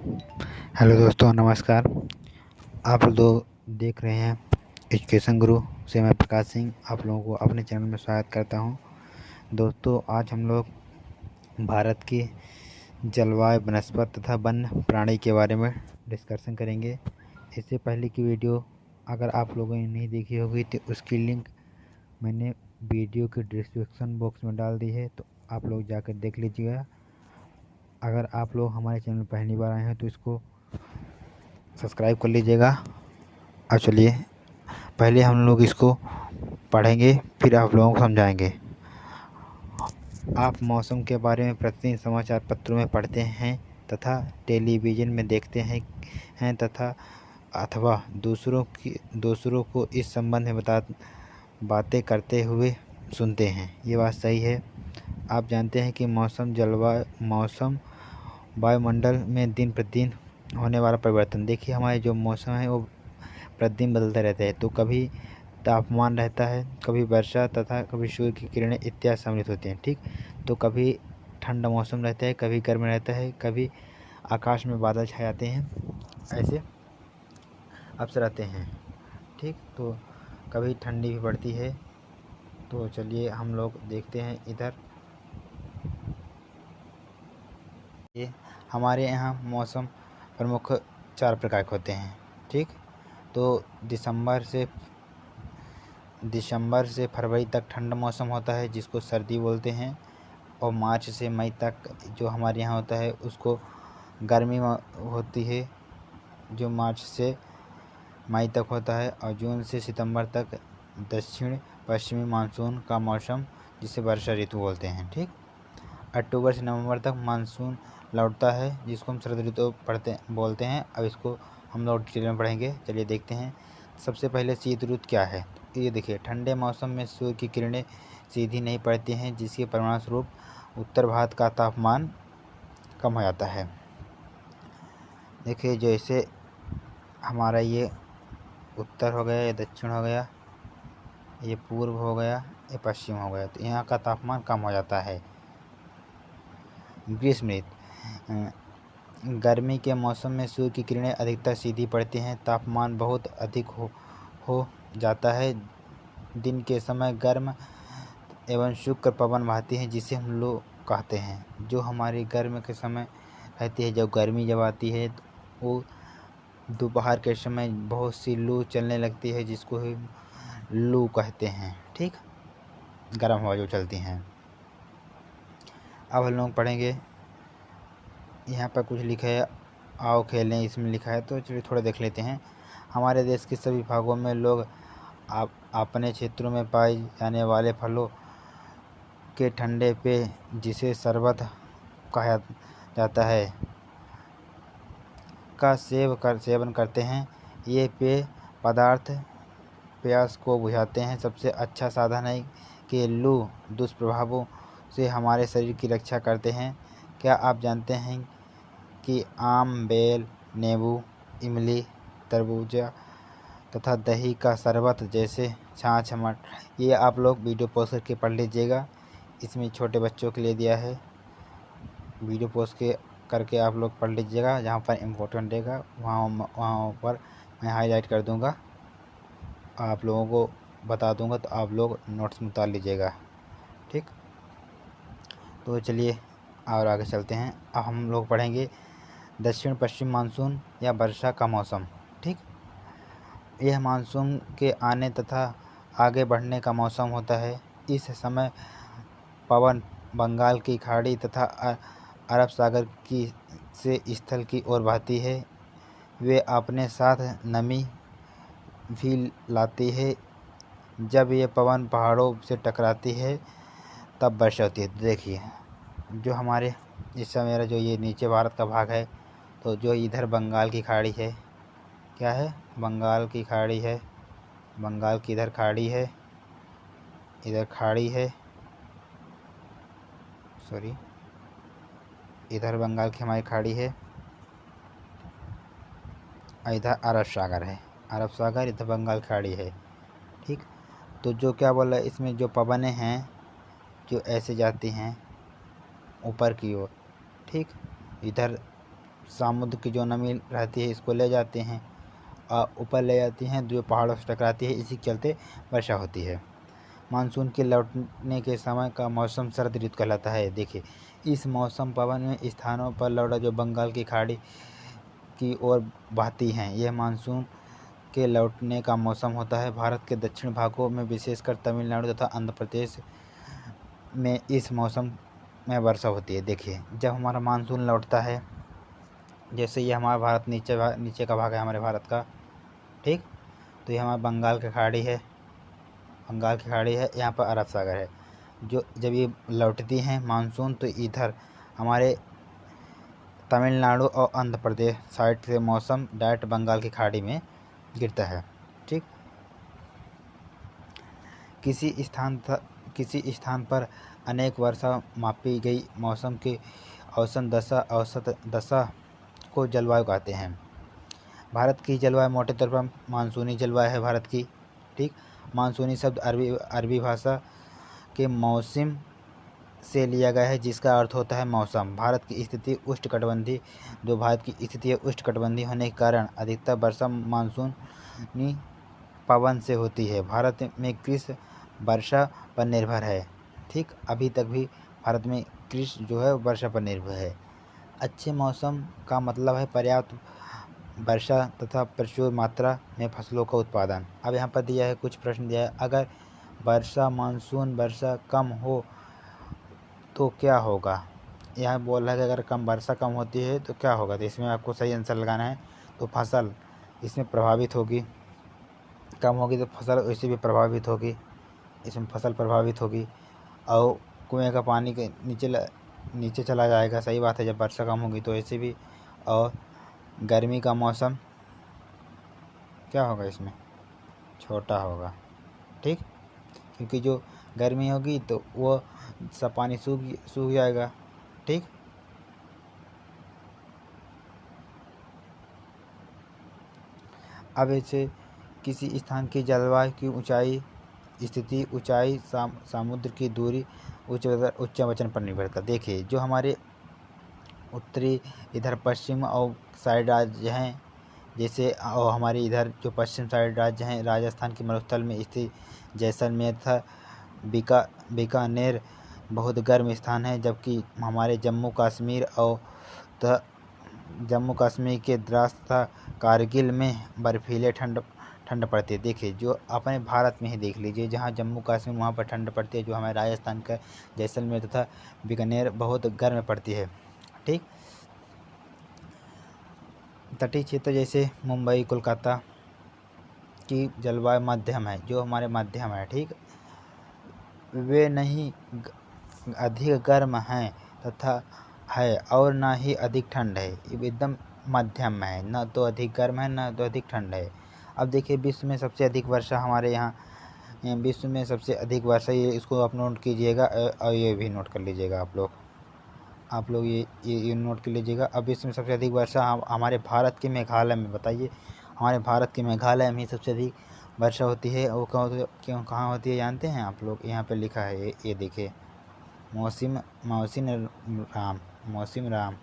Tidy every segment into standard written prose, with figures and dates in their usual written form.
Hello दोस्तों, नमस्कार। आप लोग देख रहे हैं एजुकेशन गुरु से मैं प्रकाश सिंह आप लोगों को अपने चैनल में स्वागत करता हूं। दोस्तों, आज हम लोग भारत की जलवायु, वनस्पति तथा वन्य प्राणी के बारे में डिस्कशन करेंगे। इससे पहले की वीडियो अगर आप लोगों ने नहीं देखी होगी तो उसकी लिंक मैंने वीडियो के डिस्क्रिप्शन बॉक्स में डाल दी है, तो आप लोग जाकर देख लीजिएगा। अगर आप लोग हमारे चैनल पहली बार आए हैं तो इसको सब्सक्राइब कर लीजिएगा। अब चलिए पहले हम लोग इसको पढ़ेंगे, फिर आप लोगों को समझाएंगे। आप मौसम के बारे में प्रतिदिन समाचार पत्रों में पढ़ते हैं तथा टेलीविज़न में देखते हैं तथा अथवा दूसरों को इस संबंध में बातें करते हुए सुनते हैं। ये बात सही है। आप जानते हैं कि मौसम वायुमंडल में दिन प्रतिदिन होने वाला परिवर्तन। देखिए, हमारे जो मौसम है वो प्रतिदिन बदलते रहते हैं। तो कभी तापमान रहता है, कभी वर्षा तथा कभी सूर्य की किरणें इत्यादि सम्मिलित होती हैं। ठीक, तो कभी ठंडा मौसम रहता है, कभी गर्म रहता है, कभी आकाश में बादल छा जाते हैं, ऐसे अवसर आते हैं। ठीक, तो कभी ठंडी भी पड़ती है। तो चलिए हम लोग देखते हैं इधर। ये हमारे यहाँ मौसम प्रमुख 4 प्रकार के होते हैं। ठीक, तो दिसंबर से फरवरी तक ठंडा मौसम होता है जिसको सर्दी बोलते हैं, और मार्च से मई तक जो हमारे यहाँ होता है उसको गर्मी होती है, जो मार्च से मई तक होता है। और जून से सितंबर तक दक्षिण पश्चिमी मानसून का मौसम, जिसे वर्षा ऋतु बोलते हैं। ठीक, अक्टूबर से नवंबर तक मानसून लौटता है जिसको हम शरद ऋतु बोलते हैं। अब इसको हम लोग डिटेल में पढ़ेंगे। चलिए देखते हैं। सबसे पहले शीत ऋतु क्या है। ये देखिए, ठंडे मौसम में सूर्य की किरणें सीधी नहीं पड़ती हैं, जिसके परिणामस्वरूप उत्तर भारत का तापमान कम हो जाता है। देखिए, जैसे हमारा ये उत्तर हो गया, ये दक्षिण हो गया, ये पूर्व हो गया, ये पश्चिम हो गया, तो यहाँ का तापमान कम हो जाता है। ग्रीष्म ऋतु, गर्मी के मौसम में सूर्य की किरणें अधिकतर सीधी पड़ती हैं, तापमान बहुत अधिक हो जाता है। दिन के समय गर्म एवं शुष्क पवन बहती हैं, जिसे हम लोग कहते हैं। जो हमारी गर्म के समय रहती है, जब गर्मी जब आती है तो वो दोपहर के समय बहुत सी लू चलने लगती है, जिसको लू कहते हैं। ठीक, गर्म हवा जो चलती हैं। अब हम लोग पढ़ेंगे। यहाँ पर कुछ लिखा है, आओ खेलें, इसमें लिखा है, तो चलिए थोड़ा देख लेते हैं। हमारे देश के सभी भागों में लोग अपने क्षेत्रों में पाए जाने वाले फलों के ठंडे पेय, जिसे शरबत कहा जाता है, का सेवन करते हैं। ये पेय पदार्थ प्यास को बुझाते हैं। सबसे अच्छा साधन है कि लू दुष्प्रभावों से हमारे शरीर की रक्षा करते हैं। क्या आप जानते हैं कि आम, बेल, नींबू, इमली, तरबूजा तथा दही का शरबत जैसे छाछ, ये आप लोग वीडियो पॉज करके पढ़ लीजिएगा। इसमें छोटे बच्चों के लिए दिया है, वीडियो पॉज करके आप लोग पढ़ लीजिएगा। जहाँ पर इम्पोर्टेंट रहेगा वहाँ पर मैं हाईलाइट कर दूँगा, आप लोगों को बता दूँगा, तो आप लोग नोट्स में उतार लीजिएगा। ठीक, तो चलिए और आगे चलते हैं। अब हम लोग पढ़ेंगे दक्षिण पश्चिम मानसून या वर्षा का मौसम। ठीक, यह मानसून के आने तथा आगे बढ़ने का मौसम होता है। इस समय पवन बंगाल की खाड़ी तथा अरब सागर से स्थल की ओर बहती है। वे अपने साथ नमी भी लाती है। जब ये पवन पहाड़ों से टकराती है तब वर्षा होती है। देखिए, जो हमारे इस समय मेरा जो ये नीचे भारत का भाग है, तो जो इधर बंगाल की खाड़ी है, क्या है, बंगाल की खाड़ी है, बंगाल की इधर खाड़ी है, इधर खाड़ी है, सॉरी, इधर बंगाल की हमारी खाड़ी है, इधर अरब सागर है, अरब सागर, इधर बंगाल खाड़ी है। ठीक, तो जो क्या बोला, इसमें जो पवनें हैं जो ऐसे जाती हैं ऊपर की ओर, ठीक, इधर समुद्र की जो नमी रहती है इसको ले जाती हैं और ऊपर ले जाती हैं, जो पहाड़ों से टकराती है, इसी के चलते वर्षा होती है। मानसून के लौटने के समय का मौसम शरद ऋतु कहलाता है। देखिए, इस मौसम पवन में स्थानों पर लौटा जो बंगाल की खाड़ी की ओर बहती हैं, यह मानसून के लौटने का मौसम होता है। भारत के दक्षिण भागों में विशेषकर तमिलनाडु तथा आंध्र प्रदेश में इस मौसम में वर्षा होती है। देखिए, जब हमारा मानसून लौटता है, जैसे ये हमारा भारत नीचे का भाग है हमारे भारत का, ठीक, तो ये हमारा बंगाल की खाड़ी है, यहाँ पर अरब सागर है। जो जब ये लौटती हैं मानसून, तो इधर हमारे तमिलनाडु और आंध्र प्रदेश साइड से मौसम डायरेक्ट बंगाल की खाड़ी में गिरता है, ठीक। किसी स्थान पर अनेक वर्षा मापी गई मौसम की औसत दशा को जलवायु कहते हैं। भारत की जलवायु मोटे तौर पर मानसूनी जलवायु है भारत की, ठीक। मानसूनी शब्द अरबी भाषा के मौसम से लिया गया है, जिसका अर्थ होता है मौसम। भारत की स्थिति उष्णकटिबंधीय होने के कारण अधिकतर वर्षा मानसूनी पवन से होती है। भारत में कृषि वर्षा पर निर्भर है, ठीक। अभी तक भी भारत में कृषि जो है वर्षा पर निर्भर है। अच्छे मौसम का मतलब है पर्याप्त वर्षा तथा प्रचुर मात्रा में फसलों का उत्पादन। अब यहाँ पर दिया है, कुछ प्रश्न दिया है, अगर मानसून वर्षा कम हो तो क्या होगा। यहाँ बोल रहा है कि अगर वर्षा कम होती है तो क्या होगा, तो इसमें आपको सही आंसर लगाना है। तो फसल इसमें प्रभावित होगी, कम होगी तो फसल वैसे भी प्रभावित होगी, इसमें फसल प्रभावित होगी, और कुएं का पानी के नीचे चला जाएगा। सही बात है, जब वर्षा कम होगी तो ऐसे भी। और गर्मी का मौसम क्या होगा, इसमें छोटा होगा, ठीक, क्योंकि जो गर्मी होगी तो वो सब पानी सूख जाएगा, ठीक। अब ऐसे किसी स्थान की जलवायु की ऊंचाई स्थिति, ऊंचाई, समुद्र की दूरी, उच्चावचन पर निर्भर करता है। देखिए, जो हमारे उत्तरी इधर पश्चिम और साइड राज्य हैं, जैसे और हमारे इधर जो पश्चिम साइड राज्य हैं, राजस्थान के मरुस्थल में स्थित जैसलमेर तथा बीकानेर बहुत गर्म स्थान है, जबकि हमारे जम्मू कश्मीर के द्रास तथा कारगिल में बर्फीले ठंड पड़ती है। देखिए, जो अपने भारत में ही देख लीजिए, जहाँ जम्मू कश्मीर वहाँ पर ठंड पड़ती है, जो हमारे राजस्थान का जैसलमेर तथा बीकानेर बहुत गर्म पड़ती है, ठीक। तटीय क्षेत्र जैसे मुंबई, कोलकाता की जलवायु मध्यम है, जो हमारे मध्यम है, ठीक। वे नहीं अधिक गर्म हैं तथा है और ना ही अधिक ठंड है, एकदम मध्यम में है, ना तो अधिक गर्म है ना तो अधिक ठंड है। अब देखिए, विश्व में सबसे अधिक वर्षा हमारे यहाँ, विश्व में सबसे अधिक वर्षा, ये इसको आप नोट कीजिएगा और ये भी नोट कर लीजिएगा आप लोग ये नोट कर लीजिएगा। अब विश्व में सबसे अधिक वर्षा हमारे भारत के मेघालय में, बताइए, हमारे भारत के मेघालय में सबसे अधिक वर्षा होती है। और कहाँ होती है जानते हैं आप लोग, यहाँ पे लिखा है, ये देखिए, मौसिम राम,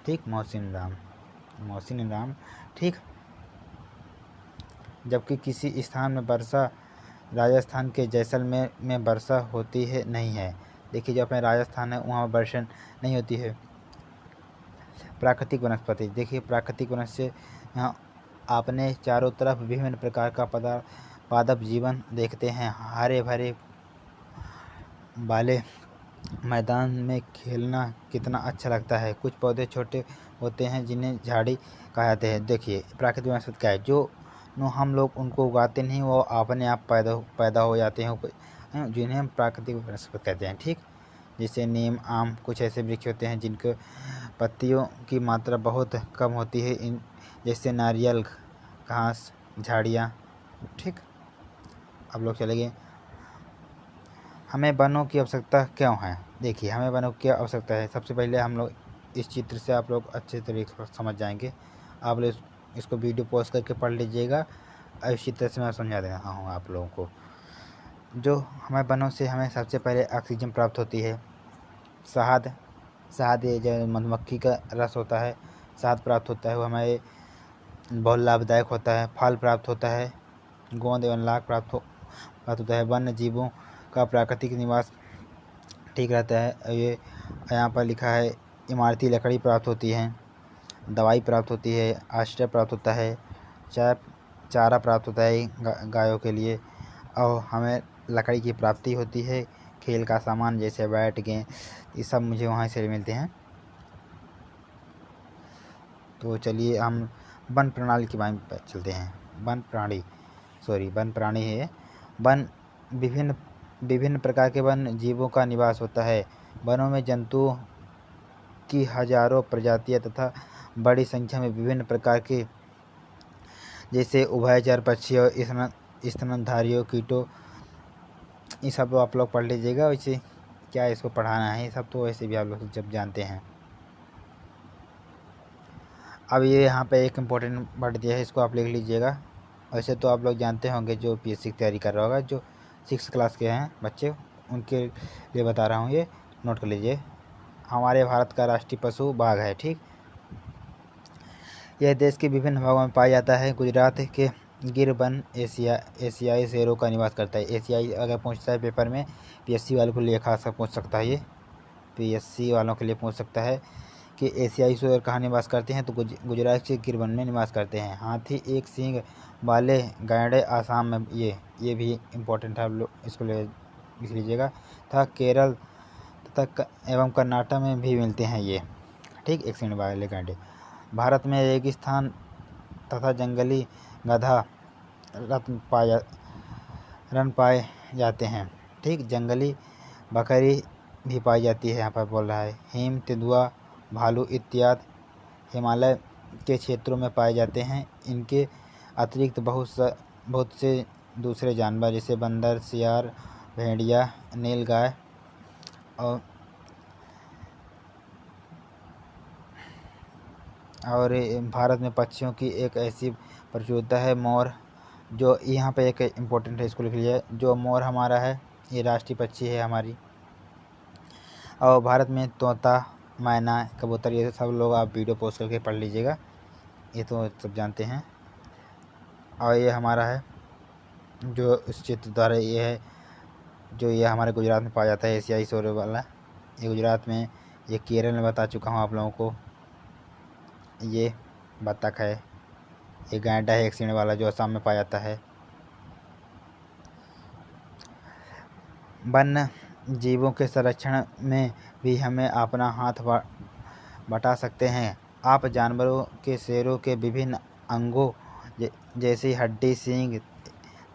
ठीक, मौसिम राम, ठीक। जबकि किसी स्थान में वर्षा, राजस्थान के जैसलमेर में वर्षा होती है नहीं है। देखिए, जो अपने राजस्थान है वहाँ वर्षा नहीं होती है। प्राकृतिक वनस्पति, देखिए, प्राकृतिक वनस्पति, यहाँ आपने चारों तरफ विभिन्न प्रकार का पादप जीवन देखते हैं। हरे भरे वाले मैदान में खेलना कितना अच्छा लगता है। कुछ पौधे छोटे होते हैं जिन्हें झाड़ी कहा जाते हैं। देखिए, प्राकृतिक वनस्पति क्या है, जो हम लोग उनको उगाते नहीं, वो अपने आप पैदा हो जाते हैं, जिन्हें हम प्राकृतिक वनस्पति कहते हैं, ठीक। जैसे नीम, आम, कुछ ऐसे वृक्ष होते हैं जिनके पत्तियों की मात्रा बहुत कम होती है, जैसे नारियल, घास, झाड़ियाँ, ठीक। अब लोग चले गए, हमें वनों की आवश्यकता क्यों है। देखिए, हमें वनों की आवश्यकता है, सबसे पहले हम लोग इस चित्र से आप लोग अच्छे तरीके से समझ जाएंगे। आप लोग इसको वीडियो पॉज करके पढ़ लीजिएगा, और इस चित्र से मैं समझा दे रहा हूँ आप लोगों को। जो हमें वनों से हमें सबसे पहले ऑक्सीजन प्राप्त होती है, शहद, ये जो मधुमक्खी का रस होता है, शहद प्राप्त होता है वो हमें बहुत लाभदायक होता है। फल प्राप्त होता है, गोंद एवं लाख प्राप्त होता है। वन्य जीवों का प्राकृतिक निवास ठीक रहता है। ये यहाँ पर लिखा है इमारती लकड़ी प्राप्त होती है, दवाई प्राप्त होती है, आश्रय प्राप्त होता है, चारा प्राप्त होता है गायों के लिए, और हमें लकड़ी की प्राप्ति होती है। खेल का सामान जैसे बैट, गेंद, ये सब मुझे वहाँ से मिलते हैं। तो चलिए हम वन प्रणाली के बारे में चलते हैं। वन प्राणी है। वन विभिन्न प्रकार के वन जीवों का निवास होता है। वनों में जंतुओं की हजारों प्रजातियां तथा बड़ी संख्या में विभिन्न प्रकार के जैसे उभयचर पक्षियों, स्तनधारियों, कीटों, ये सब तो आप लोग पढ़ लीजिएगा। वैसे क्या इसको पढ़ाना है, ये सब तो वैसे भी आप लोग जब जानते हैं। अब ये यहाँ पे एक इम्पोर्टेंट वर्ड दिया है, इसको आप लिख लीजिएगा। वैसे तो आप लोग जानते होंगे जो पीएससी की तैयारी कर रहा होगा, जो 6 क्लास के हैं बच्चे, उनके लिए बता रहा हूँ, ये नोट कर लीजिए। हमारे भारत का राष्ट्रीय पशु बाघ है। ठीक, यह देश के विभिन्न भागों में पाया जाता है। गुजरात के गिर वन एशियाई शेरों का निवास करता है। एशियाई अगर पूछता है पेपर में, पीएससी वालों के लिए खास पूछ सकता है, ये पीएससी वालों के लिए पूछ सकता है कि एशियाई शेर कहाँ निवास करते हैं, तो गुजरात के गिर वन में निवास करते हैं। हाथी एक सींग वाले गैंडे आसाम में, ये भी इम्पोर्टेंट है, आप लोग इसको लिख लीजिएगा। था केरल तथा एवं कर्नाटक में भी मिलते हैं ये। ठीक, एक सींग वाले गैंडे। भारत में रेगिस्तान तथा जंगली गधा रन पाए जाते हैं। ठीक, जंगली बकरी भी पाई जाती है, यहाँ पर बोल रहा है। हिम, तेंदुआ, भालू इत्यादि हिमालय के क्षेत्रों में पाए जाते हैं। इनके अतिरिक्त बहुत से दूसरे जानवर जैसे बंदर, सियार, भेड़िया, नीलगाय और भारत में पक्षियों की एक ऐसी प्रचुरता है, मोर, जो यहाँ पे एक इम्पोर्टेंट है, इसको लिख लीजिए। जो मोर हमारा है, ये राष्ट्रीय पक्षी है हमारी। और भारत में तोता, मैना, कबूतर, ये सब लोग आप वीडियो पोस्ट करके पढ़ लीजिएगा, ये तो सब जानते हैं। और ये हमारा है जो इस चित्र द्वारा ये है, जो ये हमारे गुजरात में पाया जाता है, एशियाई शेर वाला। ये गुजरात में, ये केरल में बता चुका हूँ आप लोगों को। ये बत्तख है, ये गैंडा है एक सींग वाला, जो असम में पाया जाता है। वन्य जीवों के संरक्षण में भी हमें अपना हाथ बटा सकते हैं। आप जानवरों के शेरों के विभिन्न अंगों जैसे हड्डी, सींग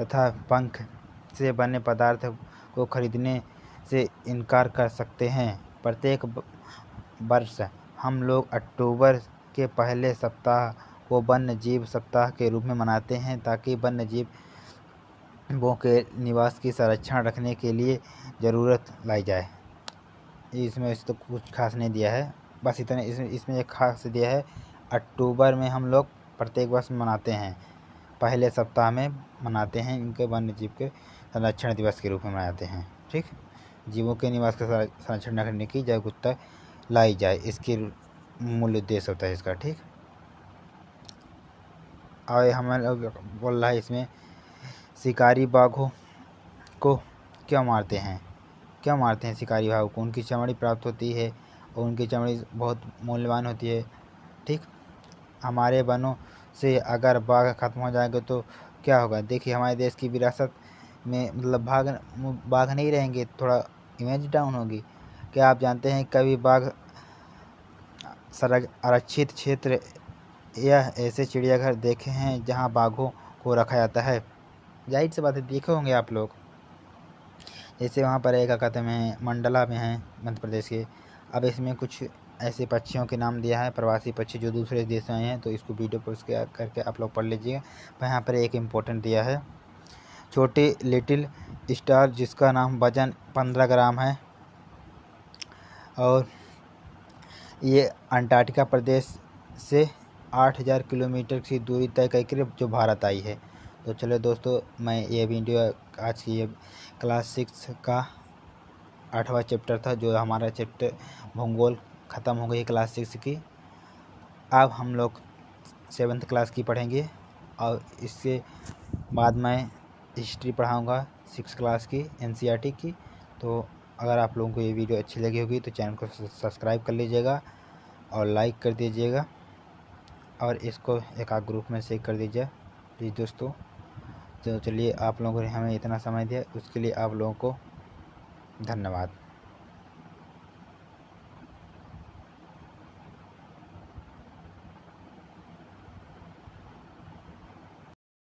तथा पंख से बने पदार्थ को खरीदने से इनकार कर सकते हैं। प्रत्येक वर्ष हम लोग अक्टूबर के पहले सप्ताह को वन्य जीव सप्ताह के रूप में मनाते हैं, ताकि वन्य जीवों के निवास की संरक्षण रखने के लिए ज़रूरत लाई जाए। इसमें तो कुछ खास नहीं दिया है, बस इतना। इसमें एक खास दिया है, अक्टूबर में हम लोग प्रत्येक वर्ष मनाते हैं, पहले सप्ताह में मनाते हैं, इनके वन्य जीव के संरक्षण दिवस के रूप में मनाते हैं। ठीक, जीवों के निवास का संरक्षण करने की जागरूकता लाई जाए, इसकी मूल उद्देश्य होता है इसका। ठीक, और हमें लोग बोल रहा है इसमें, शिकारी बाघों को क्यों मारते हैं शिकारी बाघों को? उनकी चमड़ी प्राप्त होती है और उनकी चमड़ी बहुत मूल्यवान होती है। ठीक, हमारे वनों से अगर बाघ खत्म हो जाएंगे तो क्या होगा? देखिए, हमारे देश की विरासत में मतलब बाघ नहीं रहेंगे, थोड़ा इमेज डाउन होगी। क्या आप जानते हैं कभी बाघ आरक्षित क्षेत्र या ऐसे चिड़ियाघर देखे हैं जहां बाघों को रखा जाता है? जाहिर सी बात है, देखे होंगे आप लोग। जैसे वहाँ पर एक कहते हैं मंडला में है, मध्य प्रदेश के। अब इसमें कुछ ऐसे पक्षियों के नाम दिया है, प्रवासी पक्षी जो दूसरे देश से आए हैं, तो इसको वीडियो पोस्ट करके आप लोग पढ़ लीजिएगा। यहाँ पर एक इम्पोर्टेंट दिया है, छोटी लिटिल स्टार, जिसका नाम वजन 15 ग्राम है, और ये अंटार्कटिका प्रदेश से 8000 किलोमीटर की दूरी तय करके जो भारत आई है। तो चलो दोस्तों, मैं ये वीडियो आज की ये क्लास 6 का 8वां चैप्टर था, जो हमारा चैप्टर भूगोल ख़त्म हो गई क्लास 6 की। अब हम लोग 7th क्लास की पढ़ेंगे और इसके बाद मैं हिस्ट्री पढ़ाऊँगा 6th क्लास की NCERT की। तो अगर आप लोगों को ये वीडियो अच्छी लगी होगी तो चैनल को सब्सक्राइब कर लीजिएगा और लाइक कर दीजिएगा और इसको एक आध ग्रुप में शेयर कर दीजिए प्लीज़ दोस्तों। तो चलिए, आप लोगों ने हमें इतना समय दिया उसके लिए आप लोगों को धन्यवाद।